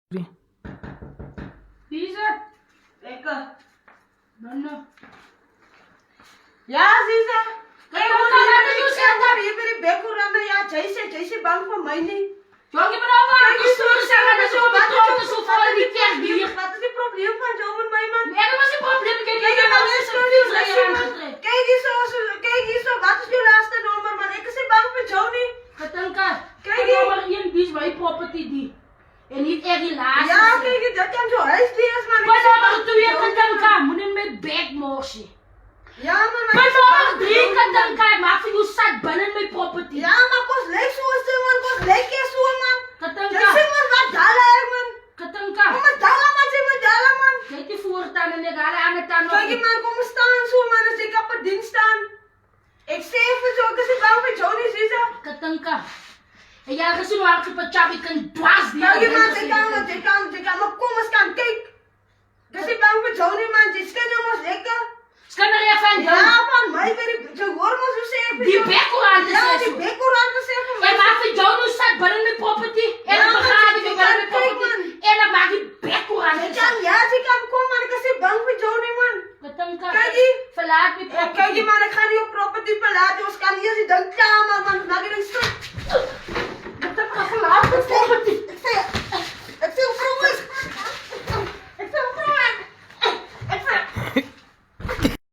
Wie is het? Lekker. Dan. Ja, Ziza. Kijk, wat kan dat nou zeggen? Maar hier bij die bekkoeramme, ja, Jayce bang voor mij niet. Jongen, maar nou waar ik gestoord zeggen dat zo betrokken zo vallen die kerkbier. Wat is het probleem van jou en mij, man? Nee, dat was een probleem. Kijk, Kijk, ik maar heb is al niet zo kijk hier zo, wat is je laatste nummer, man? Ik is niet bang voor jou niet. Katanka, Kijk kijk hier. nou maar één bies bij property die. En niet echt die laatste. Ja, kijk, dat kan zo huisdiers, man. Maar nou maar twee Katanka, moet je met backmorsje. Ja, man. Maar nou drie Katanka, ik maak voor jou zat binnen mijn property. Ja, maar kost leuk zo is dit, man. Kost leuk is zo, man. Katanka, Jy sê mos wat dalle, man. Katanka. Kom maar dalle, man. Sê maar dalle, man. Kijk die voortaan en ik haal aan het aan. Kijk, man, kom maar staan zo, man. Als ik op het dienst staan. Ik sê vir jou, ek is nie bang vir jou nie, Ziza. Katanka. En jij gaat zien waar ik op het chat ik kan dwars die. Kijk, man, jy kan, maar kom eens kan kyk. Ek is nie bang vir jou nie, man. Jy skin jou mos lekker. Kan er even Ja, van my, jy hoor mos hoe sê vir Die jou. bekkoerant Ja, is die zo. bekkoerant sê vir my. En maak voor jou nu zat binnen mijn property. En Ja, dan maar begraaf jy ik kan binnen mijn kyk, property. man. En dan maak ik bekkoerant. Jy kan, ja, jy kan kom, man. Ek is nie bang vir jou nie, man. Katanka. Kijk hier. Verlaat mijn property. Kijk, man, ik ga niet op property verlaten. Ons kan hier die ding klaar, man. Dan ga je een